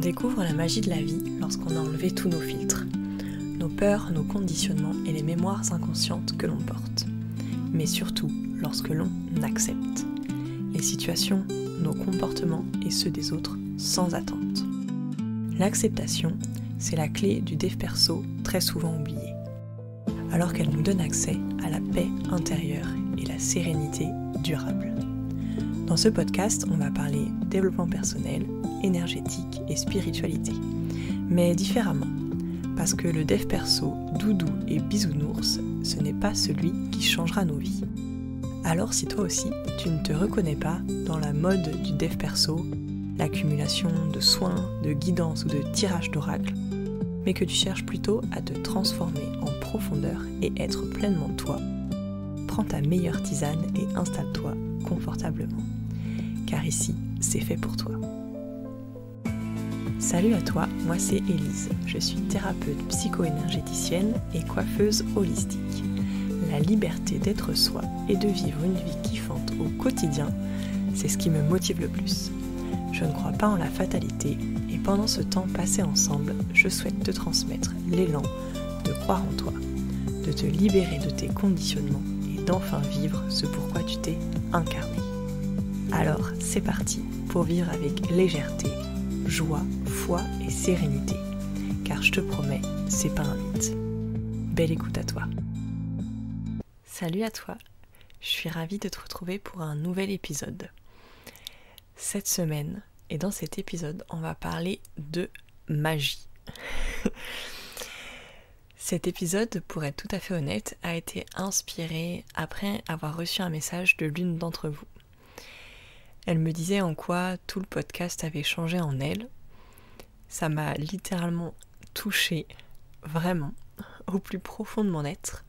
découvre la magie de la vie lorsqu'on a enlevé tous nos filtres, nos peurs, nos conditionnements et les mémoires inconscientes que l'on porte. Mais surtout lorsque l'on accepte les situations, nos comportements et ceux des autres sans attente. L'acceptation, c'est la clé du dev perso très souvent oubliée, alors qu'elle nous donne accès à la paix intérieure et la sérénité durable. Dans ce podcast, on va parler développement personnel, énergétique et spiritualité, mais différemment, parce que le dev perso, doudou et bisounours, ce n'est pas celui qui changera nos vies. Alors si toi aussi, tu ne te reconnais pas dans la mode du dev perso, l'accumulation de soins, de guidance ou de tirage d'oracle, mais que tu cherches plutôt à te transformer en profondeur et être pleinement toi, prends ta meilleure tisane et installe-toi confortablement, car ici, c'est fait pour toi. Salut à toi, moi c'est Élise, je suis thérapeute psycho-énergéticienne et coiffeuse holistique. La liberté d'être soi et de vivre une vie kiffante au quotidien, c'est ce qui me motive le plus. Je ne crois pas en la fatalité et pendant ce temps passé ensemble, je souhaite te transmettre l'élan de croire en toi, de te libérer de tes conditionnements et d'enfin vivre ce pourquoi tu t'es incarné. Alors c'est parti pour vivre avec légèreté, joie, foi et sérénité, car je te promets, c'est pas un mythe. Belle écoute à toi. Salut à toi, je suis ravie de te retrouver pour un nouvel épisode. Cette semaine, et dans cet épisode, on va parler de magie. Cet épisode, pour être tout à fait honnête, a été inspiré après avoir reçu un message de l'une d'entre vous. Elle me disait en quoi tout le podcast avait changé en elle. Ça m'a littéralement touchée, vraiment, au plus profond de mon être.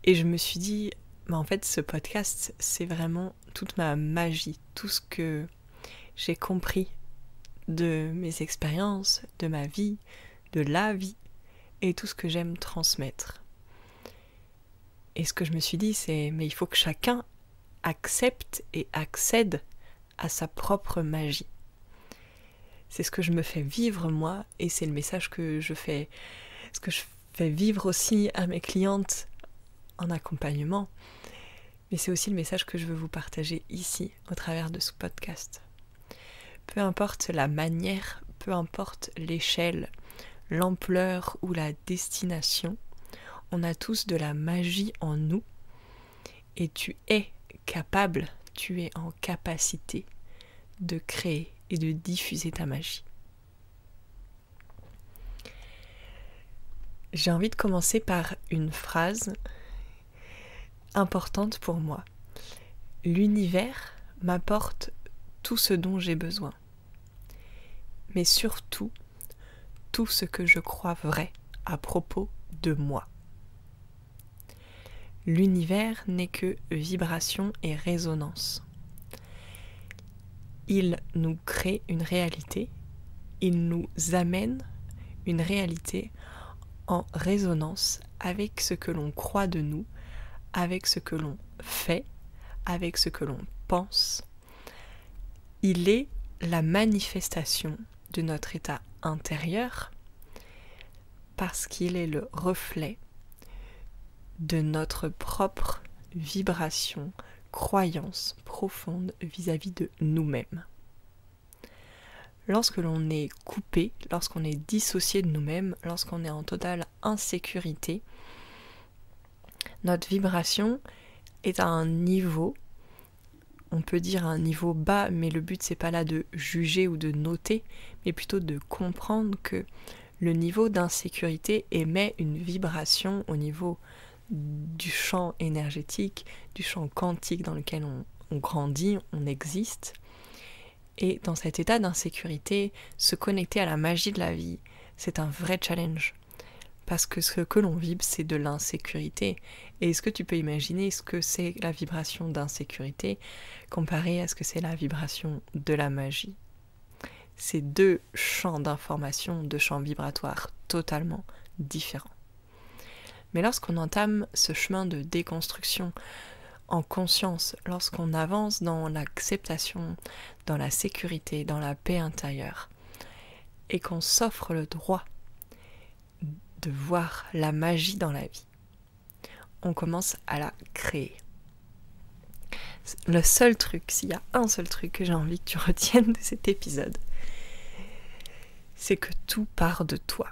Et je me suis dit, en fait, ce podcast, c'est vraiment toute ma magie, tout ce que j'ai compris de mes expériences, de ma vie, de la vie, et tout ce que j'aime transmettre. Et ce que je me suis dit, c'est, mais il faut que chacun accepte et accède à sa propre magie. C'est ce que je me fais vivre moi, et c'est le message que je fais, ce que je fais vivre aussi à mes clientes en accompagnement, mais c'est aussi le message que je veux vous partager ici, au travers de ce podcast. Peu importe la manière, peu importe l'échelle, l'ampleur ou la destination, on a tous de la magie en nous, et tu es capable, tu es en capacité de créer et de diffuser ta magie. J'ai envie de commencer par une phrase importante pour moi. L'univers m'apporte tout ce dont j'ai besoin, mais surtout tout ce que je crois vrai à propos de moi. L'univers n'est que vibration et résonance. Il nous crée une réalité, il nous amène une réalité en résonance avec ce que l'on croit de nous, avec ce que l'on fait, avec ce que l'on pense. Il est la manifestation de notre état intérieur parce qu'il est le reflet de notre propre vibration, croyance profonde vis-à-vis de nous-mêmes. Lorsque l'on est coupé, lorsqu'on est dissocié de nous-mêmes, lorsqu'on est en totale insécurité, notre vibration est à un niveau, on peut dire un niveau bas, mais le but c'est pas là de juger ou de noter, mais plutôt de comprendre que le niveau d'insécurité émet une vibration au niveau du champ énergétique, du champ quantique dans lequel on grandit, on existe. Et dans cet état d'insécurité, se connecter à la magie de la vie, c'est un vrai challenge. Parce que ce que l'on vibre, c'est de l'insécurité. Et est-ce que tu peux imaginer ce que c'est la vibration d'insécurité comparée à ce que c'est la vibration de la magie? C'est deux champs d'information, deux champs vibratoires totalement différents. Mais lorsqu'on entame ce chemin de déconstruction en conscience, lorsqu'on avance dans l'acceptation, dans la sécurité, dans la paix intérieure, et qu'on s'offre le droit de voir la magie dans la vie, on commence à la créer. Le seul truc, s'il y a un seul truc que j'ai envie que tu retiennes de cet épisode, c'est que tout part de toi.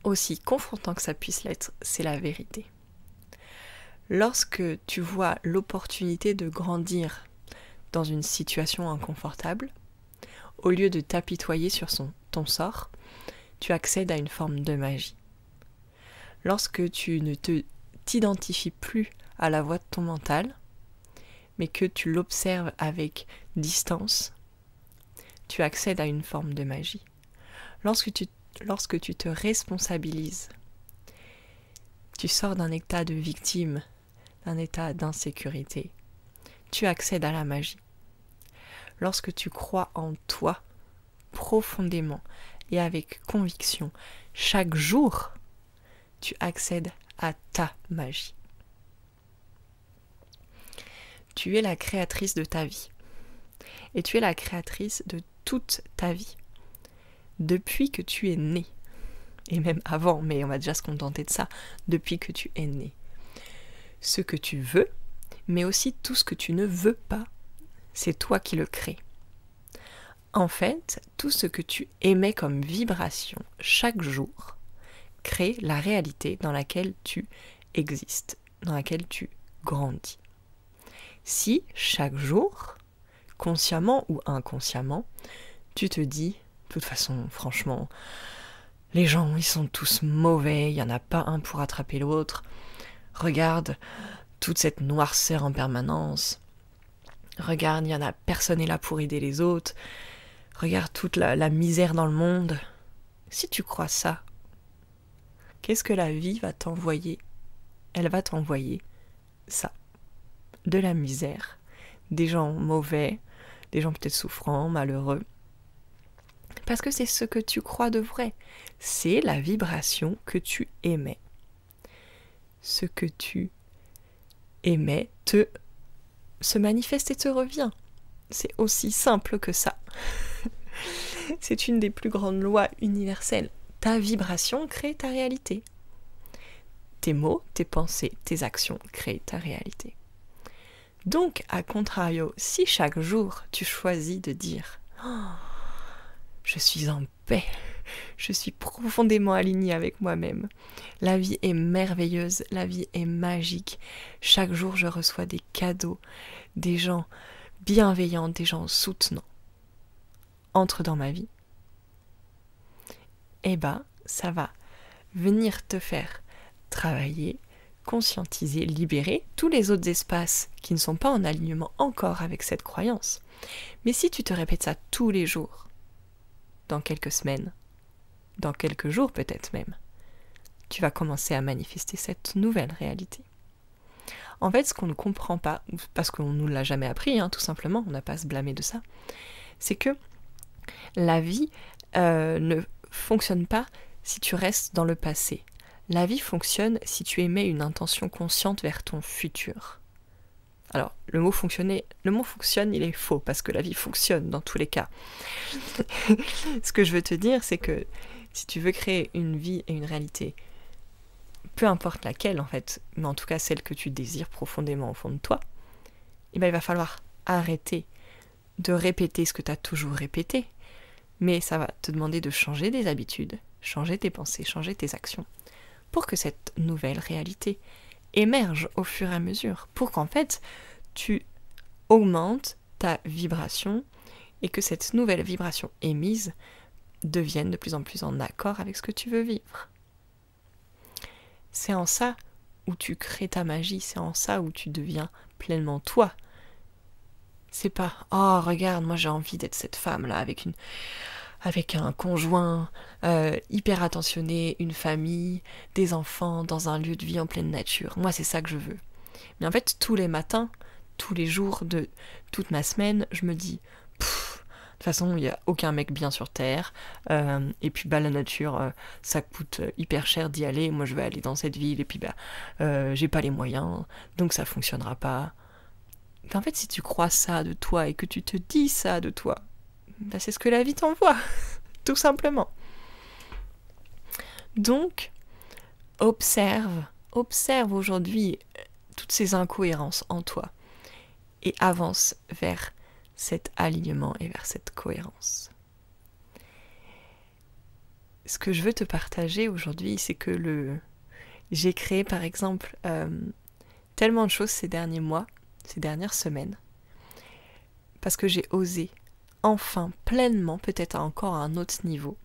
Aussi confrontant que ça puisse l'être, c'est la vérité. Lorsque tu vois l'opportunité de grandir dans une situation inconfortable, au lieu de t'apitoyer sur ton sort, tu accèdes à une forme de magie. Lorsque tu ne t'identifies plus à la voix de ton mental, mais que tu l'observes avec distance, tu accèdes à une forme de magie. Lorsque tu te responsabilises, tu sors d'un état de victime, d'un état d'insécurité, tu accèdes à la magie. Lorsque tu crois en toi, profondément et avec conviction, chaque jour, tu accèdes à ta magie. Tu es la créatrice de ta vie. Et tu es la créatrice de toute ta vie. Depuis que tu es né. Et même avant, mais on va déjà se contenter de ça. Depuis que tu es né. Ce que tu veux, mais aussi tout ce que tu ne veux pas, c'est toi qui le crées. En fait, tout ce que tu émets comme vibration chaque jour crée la réalité dans laquelle tu existes, dans laquelle tu grandis. Si chaque jour, consciemment ou inconsciemment, tu te dis, de toute façon, franchement, les gens, ils sont tous mauvais, il n'y en a pas un pour attraper l'autre, regarde toute cette noirceur en permanence, regarde, il y en a personne n'est là pour aider les autres, regarde toute la misère dans le monde. Si tu crois ça, qu'est-ce que la vie va t'envoyer? Elle va t'envoyer ça. De la misère, des gens mauvais, des gens peut-être souffrants, malheureux. Parce que c'est ce que tu crois de vrai. C'est la vibration que tu émets. Ce que tu émets se manifeste et te revient. C'est aussi simple que ça. C'est une des plus grandes lois universelles. Ta vibration crée ta réalité. Tes mots, tes pensées, tes actions créent ta réalité. Donc, à contrario, si chaque jour tu choisis de dire oh, « Je suis en paix, je suis profondément alignée avec moi-même, la vie est merveilleuse, la vie est magique, chaque jour je reçois des cadeaux, des gens bienveillants, des gens soutenants, entre dans ma vie », eh ben, ça va venir te faire travailler, conscientiser, libérer tous les autres espaces qui ne sont pas en alignement encore avec cette croyance. Mais si tu te répètes ça tous les jours, dans quelques semaines, dans quelques jours peut-être même, tu vas commencer à manifester cette nouvelle réalité. En fait, ce qu'on ne comprend pas, parce qu'on ne nous l'a jamais appris, tout simplement, on n'a pas à se blâmer de ça, c'est que la vie ne fonctionne pas si tu restes dans le passé. La vie fonctionne si tu émets une intention consciente vers ton futur. Alors, le mot fonctionne, il est faux, parce que la vie fonctionne dans tous les cas. Ce que je veux te dire, c'est que si tu veux créer une vie et une réalité, peu importe laquelle en fait, mais en tout cas celle que tu désires profondément au fond de toi, eh ben, il va falloir arrêter de répéter ce que tu as toujours répété, mais ça va te demander de changer des habitudes, changer tes pensées, changer tes actions, pour que cette nouvelle réalité émerge au fur et à mesure, pour qu'en fait, tu augmentes ta vibration et que cette nouvelle vibration émise devienne de plus en plus en accord avec ce que tu veux vivre. C'est en ça où tu crées ta magie, c'est en ça où tu deviens pleinement toi. C'est pas « Oh, regarde, moi j'ai envie d'être cette femme-là avec un conjoint hyper attentionné, une famille, des enfants, dans un lieu de vie en pleine nature. Moi, c'est ça que je veux. » Mais en fait, tous les matins, tous les jours de toute ma semaine, je me dis « De toute façon, il n'y a aucun mec bien sur Terre. Et puis, la nature, ça coûte hyper cher d'y aller. Moi, je vais aller dans cette ville. Et puis, j'ai pas les moyens. Donc, ça fonctionnera pas. » En fait, si tu crois ça de toi et que tu te dis ça de toi, Ben, c'est ce que la vie t'envoie, tout simplement. Donc, observe aujourd'hui toutes ces incohérences en toi et avance vers cet alignement et vers cette cohérence. Ce que je veux te partager aujourd'hui, c'est que j'ai créé par exemple tellement de choses ces derniers mois, ces dernières semaines, parce que j'ai osé enfin pleinement, peut-être encore à un autre niveau,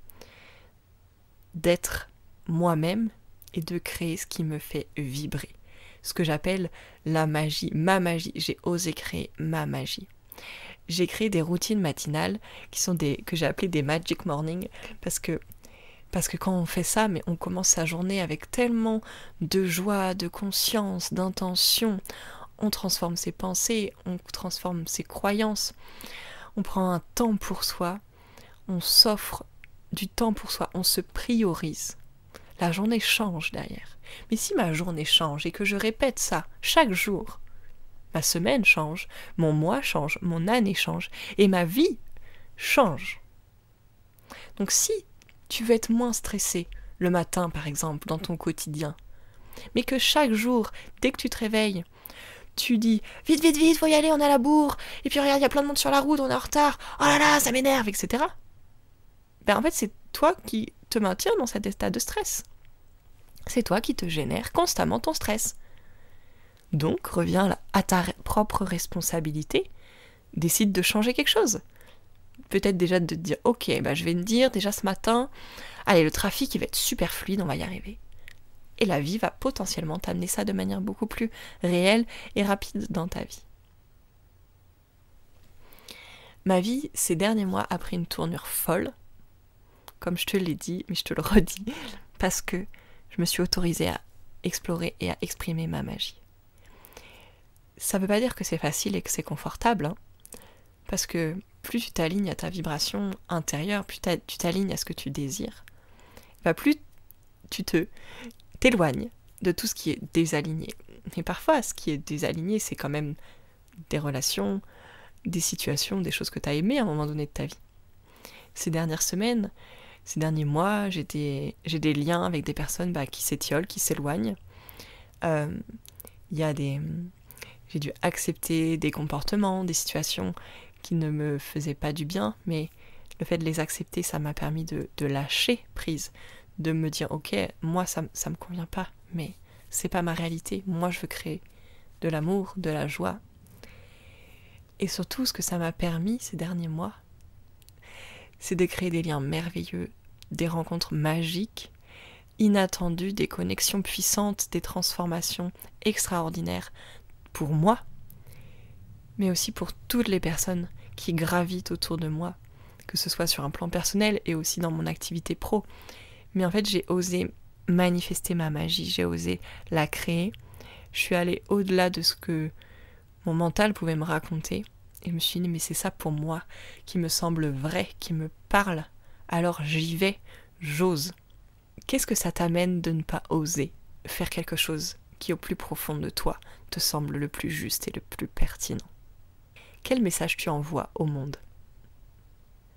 d'être moi-même et de créer ce qui me fait vibrer. Ce que j'appelle la magie, ma magie. J'ai osé créer ma magie. J'ai créé des routines matinales que j'ai appelées des magic morning parce que quand on fait ça, mais on commence sa journée avec tellement de joie, de conscience, d'intention. On transforme ses pensées, on transforme ses croyances. On prend un temps pour soi, on s'offre du temps pour soi, on se priorise. La journée change derrière. Mais si ma journée change et que je répète ça chaque jour, ma semaine change, mon mois change, mon année change et ma vie change. Donc si tu veux être moins stressé le matin par exemple dans ton quotidien, mais que chaque jour, dès que tu te réveilles, tu dis vite, vite, vite, faut y aller, on est à la bourre, et puis regarde, il y a plein de monde sur la route, on est en retard, oh là là, ça m'énerve, etc. Ben en fait, c'est toi qui te maintiens dans cet état de stress. C'est toi qui te génère constamment ton stress. Donc, reviens à ta propre responsabilité, décide de changer quelque chose. Peut-être déjà de te dire, ok, bah je vais me dire déjà ce matin, allez, le trafic il va être super fluide, on va y arriver. Et la vie va potentiellement t'amener ça de manière beaucoup plus réelle et rapide dans ta vie. Ma vie, ces derniers mois, a pris une tournure folle, comme je te l'ai dit, mais je te le redis, parce que je me suis autorisée à explorer et à exprimer ma magie. Ça ne veut pas dire que c'est facile et que c'est confortable, hein, parce que plus tu t'alignes à ta vibration intérieure, plus tu t'alignes à ce que tu désires, plus tu t'éloignes de tout ce qui est désaligné. Mais parfois, ce qui est désaligné, c'est quand même des relations, des situations, des choses que tu as aimées à un moment donné de ta vie. Ces dernières semaines, ces derniers mois, j'ai des liens avec des personnes qui s'étiolent, qui s'éloignent. J'ai dû accepter des comportements, des situations qui ne me faisaient pas du bien, mais le fait de les accepter, ça m'a permis de lâcher prise, de me dire ok, moi ça me convient pas, mais c'est pas ma réalité, moi je veux créer de l'amour, de la joie. Et surtout, ce que ça m'a permis ces derniers mois, c'est de créer des liens merveilleux, des rencontres magiques, inattendues, des connexions puissantes, des transformations extraordinaires pour moi, mais aussi pour toutes les personnes qui gravitent autour de moi, que ce soit sur un plan personnel et aussi dans mon activité pro. Mais en fait, j'ai osé manifester ma magie, j'ai osé la créer. Je suis allée au-delà de ce que mon mental pouvait me raconter et je me suis dit, mais c'est ça pour moi qui me semble vrai, qui me parle. Alors j'y vais, j'ose. Qu'est-ce que ça t'amène de ne pas oser faire quelque chose qui, au plus profond de toi, te semble le plus juste et le plus pertinent? Quel message tu envoies au monde?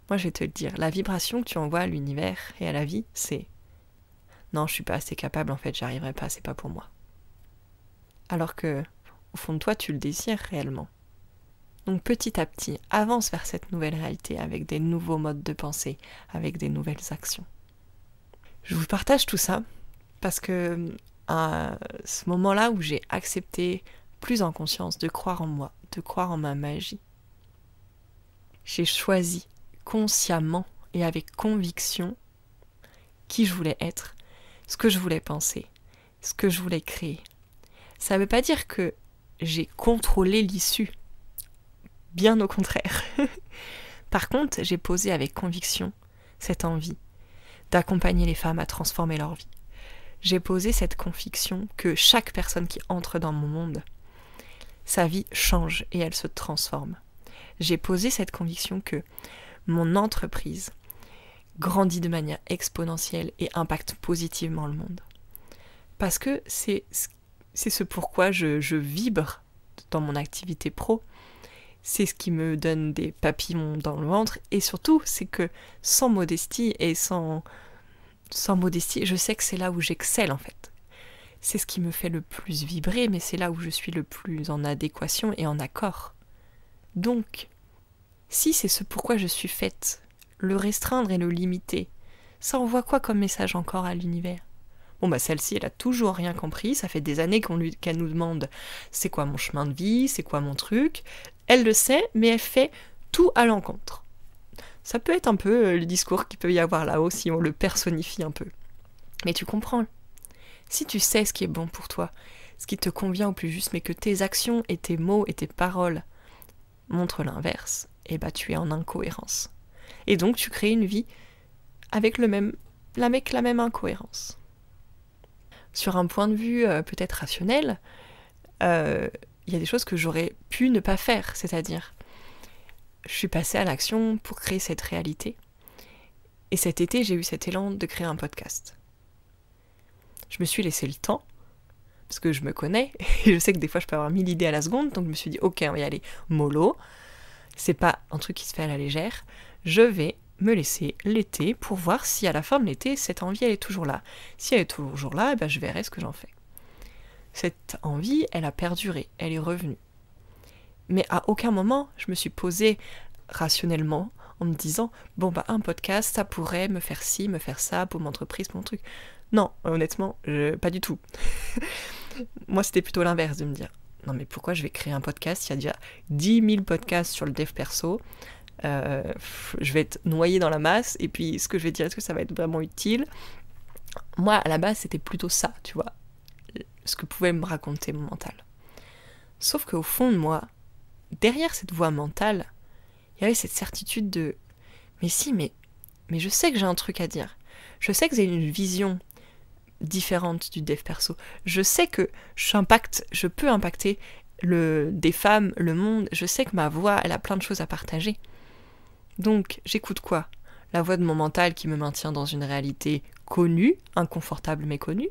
Moi, je vais te le dire, la vibration que tu envoies à l'univers et à la vie, c'est « Non, je suis pas assez capable, en fait, j'arriverai pas, c'est pas pour moi. » Alors que, au fond de toi, tu le désires réellement. Donc petit à petit, avance vers cette nouvelle réalité avec des nouveaux modes de pensée, avec des nouvelles actions. Je vous partage tout ça parce que à ce moment-là où j'ai accepté plus en conscience de croire en moi, de croire en ma magie, j'ai choisi consciemment et avec conviction qui je voulais être, ce que je voulais penser, ce que je voulais créer. Ça ne veut pas dire que j'ai contrôlé l'issue, bien au contraire. Par contre, j'ai posé avec conviction cette envie d'accompagner les femmes à transformer leur vie. J'ai posé cette conviction que chaque personne qui entre dans mon monde, sa vie change et elle se transforme. J'ai posé cette conviction que mon entreprise grandit de manière exponentielle et impacte positivement le monde. Parce que c'est ce pourquoi je vibre dans mon activité pro, c'est ce qui me donne des papillons dans le ventre, et surtout, c'est que sans modestie, je sais que c'est là où j'excelle en fait. C'est ce qui me fait le plus vibrer, mais c'est là où je suis le plus en adéquation et en accord. Donc, si c'est ce pourquoi je suis faite, le restreindre et le limiter, ça envoie quoi comme message encore à l'univers ? Bon bah celle-ci, elle a toujours rien compris, ça fait des années qu'elle nous demande c'est quoi mon chemin de vie, c'est quoi mon truc. Elle le sait, mais elle fait tout à l'encontre. Ça peut être un peu le discours qu'il peut y avoir là-haut si on le personnifie un peu. Mais tu comprends. Si tu sais ce qui est bon pour toi, ce qui te convient au plus juste, mais que tes actions et tes mots et tes paroles montrent l'inverse, eh bah tu es en incohérence. Et donc tu crées une vie avec la même incohérence. Sur un point de vue peut-être rationnel, il y a des choses que j'aurais pu ne pas faire, c'est-à-dire, je suis passée à l'action pour créer cette réalité. Et cet été, j'ai eu cet élan de créer un podcast. Je me suis laissé le temps, parce que je me connais, et je sais que des fois je peux avoir 1000 idées à la seconde, donc je me suis dit, ok, on va y aller mollo, c'est pas un truc qui se fait à la légère, je vais me laisser l'été pour voir si à la fin de l'été, cette envie, elle est toujours là. Si elle est toujours là, eh ben, je verrai ce que j'en fais. Cette envie, elle a perduré, elle est revenue. Mais à aucun moment, je me suis posée rationnellement en me disant « Bon, bah un podcast, ça pourrait me faire ci, me faire ça, pour mon entreprise, pour mon truc. » Non, honnêtement, pas du tout. Moi, c'était plutôt l'inverse, de me dire « Non, mais pourquoi je vais créer un podcast ? Il y a déjà 10 000 podcasts sur le dev perso. Je vais être noyée dans la masse, et puis ce que je vais dire, est-ce que ça va être vraiment utile ?» Moi, à la base, c'était plutôt ça, tu vois, ce que pouvait me raconter mon mental. Sauf qu'au fond de moi, derrière cette voix mentale, il y avait cette certitude de « Mais si, mais je sais que j'ai un truc à dire. Je sais que j'ai une vision différente du dev perso. Je sais que je peux impacter des femmes, le monde. Je sais que ma voix, elle a plein de choses à partager. Donc, j'écoute quoi ? La voix de mon mental qui me maintient dans une réalité connue, inconfortable mais connue,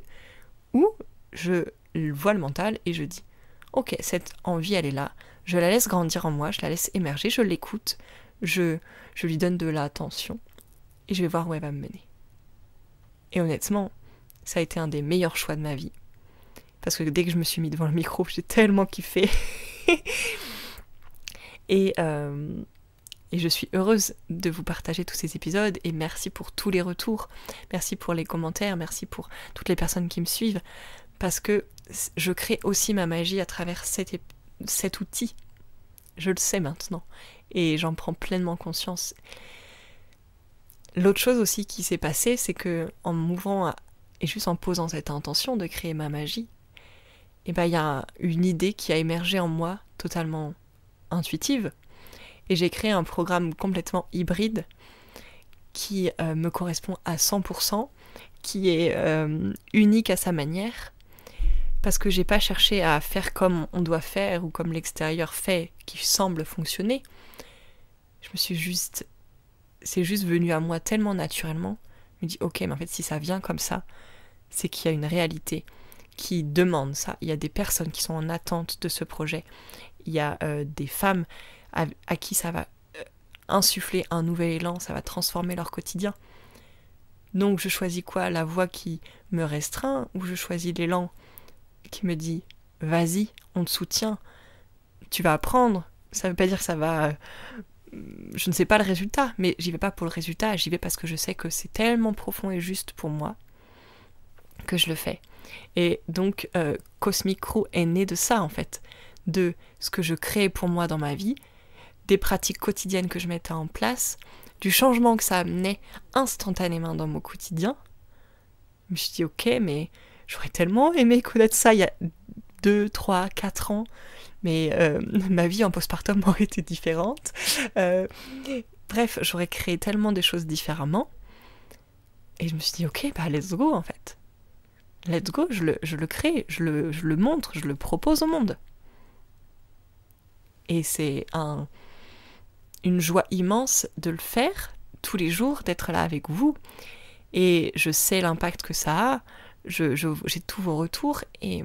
ou je vois le mental et je dis « Ok, cette envie, elle est là. Je la laisse grandir en moi, je la laisse émerger, je l'écoute, je lui donne de l'attention et je vais voir où elle va me mener. » Et honnêtement, ça a été un des meilleurs choix de ma vie. Parce que dès que je me suis mis devant le micro, j'ai tellement kiffé. Et je suis heureuse de vous partager tous ces épisodes. Et merci pour tous les retours. Merci pour les commentaires. Merci pour toutes les personnes qui me suivent. Parce que je crée aussi ma magie à travers cet outil. Je le sais maintenant. Et j'en prends pleinement conscience. L'autre chose aussi qui s'est passée, c'est que en m'ouvrant et juste en posant cette intention de créer ma magie, et ben il y a une idée qui a émergé en moi totalement intuitive, et j'ai créé un programme complètement hybride qui me correspond à 100%, qui est unique à sa manière, parce que j'ai pas cherché à faire comme on doit faire ou comme l'extérieur fait, qui semble fonctionner. C'est juste venu à moi tellement naturellement. Je me dis, ok, mais en fait, si ça vient comme ça, c'est qu'il y a une réalité qui demande ça. Il y a des personnes qui sont en attente de ce projet. Il y a des femmes à qui ça va insuffler un nouvel élan, ça va transformer leur quotidien. Donc, je choisis quoi ? La voix qui me restreint, ou je choisis l'élan qui me dit, vas-y, on te soutient, tu vas apprendre. Ça veut pas dire que ça va... je ne sais pas le résultat, mais j'y vais pas pour le résultat, j'y vais parce que je sais que c'est tellement profond et juste pour moi que je le fais. Et donc, Cosmic Crew est né de ça, en fait, de ce que je crée pour moi dans ma vie, des pratiques quotidiennes que je mettais en place, du changement que ça amenait instantanément dans mon quotidien. Je me suis dit, ok, mais j'aurais tellement aimé connaître ça il y a 2, 3, 4 ans, mais ma vie en postpartum aurait été différente. Bref, j'aurais créé tellement de choses différemment. Et je me suis dit, ok, bah let's go en fait. Let's go, je le crée, je le montre, je le propose au monde. Et c'est une joie immense de le faire tous les jours, d'être là avec vous. Et je sais l'impact que ça a. J'ai tous vos retours et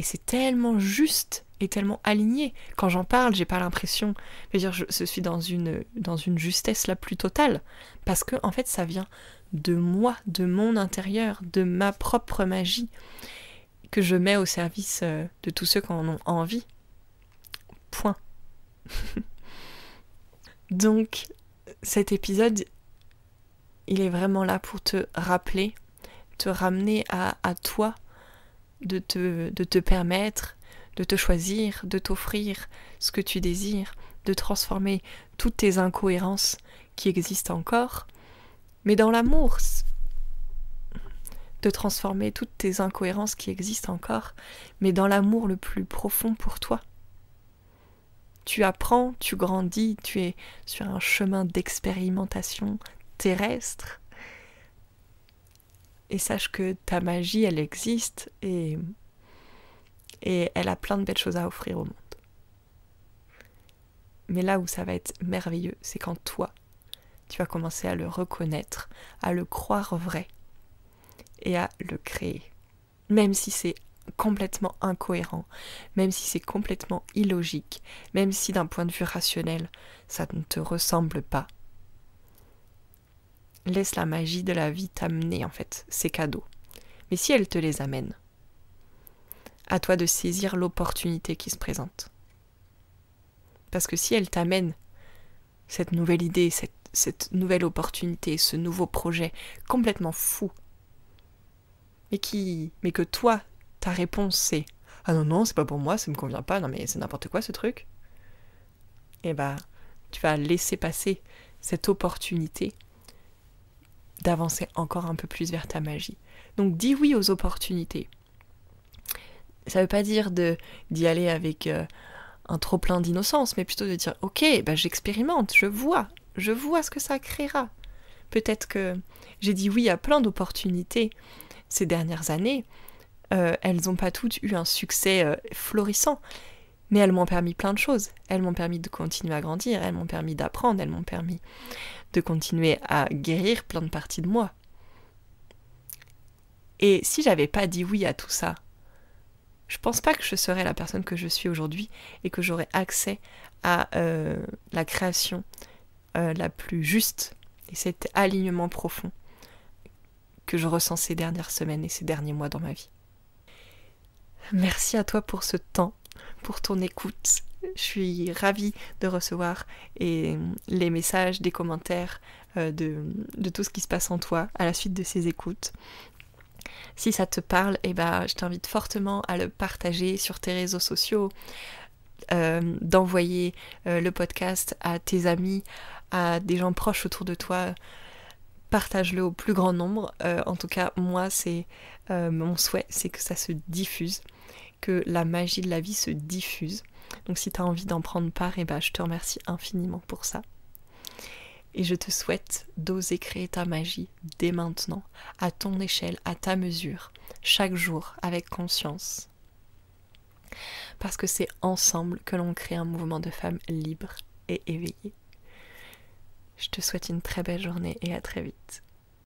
c'est tellement juste est tellement aligné. Quand j'en parle, j'ai pas l'impression, je suis dans une justesse la plus totale, parce que en fait ça vient de moi, de mon intérieur, de ma propre magie, que je mets au service de tous ceux qui en ont envie. Point. Donc, cet épisode, il est vraiment là pour te rappeler, te ramener à toi, de te permettre, de te choisir, de t'offrir ce que tu désires, de transformer toutes tes incohérences qui existent encore, mais dans l'amour, de transformer toutes tes incohérences qui existent encore, mais dans l'amour le plus profond pour toi. Tu apprends, tu grandis, tu es sur un chemin d'expérimentation terrestre. Et sache que ta magie, elle existe et elle a plein de belles choses à offrir au monde. Mais là où ça va être merveilleux, c'est quand toi, tu vas commencer à le reconnaître, à le croire vrai et à le créer. Même si c'est complètement incohérent, même si c'est complètement illogique, même si d'un point de vue rationnel, ça ne te ressemble pas. Laisse la magie de la vie t'amener en fait, ces cadeaux. Mais si elle te les amène, à toi de saisir l'opportunité qui se présente. Parce que si elle t'amène cette nouvelle idée, cette nouvelle opportunité, ce nouveau projet complètement fou, mais que toi, ta réponse c'est « Ah non, c'est pas pour moi, ça me convient pas, non mais c'est n'importe quoi ce truc », et tu vas laisser passer cette opportunité d'avancer encore un peu plus vers ta magie. Donc dis oui aux opportunités. Ça veut pas dire d'y aller avec un trop plein d'innocence, mais plutôt de dire « Ok, j'expérimente, je vois ce que ça créera. » Peut-être que j'ai dit oui à plein d'opportunités ces dernières années, elles n'ont pas toutes eu un succès florissant, mais elles m'ont permis plein de choses. Elles m'ont permis de continuer à grandir, elles m'ont permis d'apprendre, elles m'ont permis de continuer à guérir plein de parties de moi. Et si j'avais pas dit oui à tout ça, je pense pas que je serais la personne que je suis aujourd'hui et que j'aurais accès à la création la plus juste et cet alignement profond que je ressens ces dernières semaines et ces derniers mois dans ma vie. Merci à toi pour ce temps, pour ton écoute. Je suis ravie de recevoir les messages, des commentaires, de tout ce qui se passe en toi à la suite de ces écoutes. Si ça te parle, je t'invite fortement à le partager sur tes réseaux sociaux, d'envoyer le podcast à tes amis, à des gens proches autour de toi. Partage-le au plus grand nombre. En tout cas, moi, c'est mon souhait, c'est que ça se diffuse, que la magie de la vie se diffuse. Donc si tu as envie d'en prendre part, je te remercie infiniment pour ça. Et je te souhaite d'oser créer ta magie dès maintenant, à ton échelle, à ta mesure, chaque jour, avec conscience. Parce que c'est ensemble que l'on crée un mouvement de femmes libres et éveillées. Je te souhaite une très belle journée et à très vite.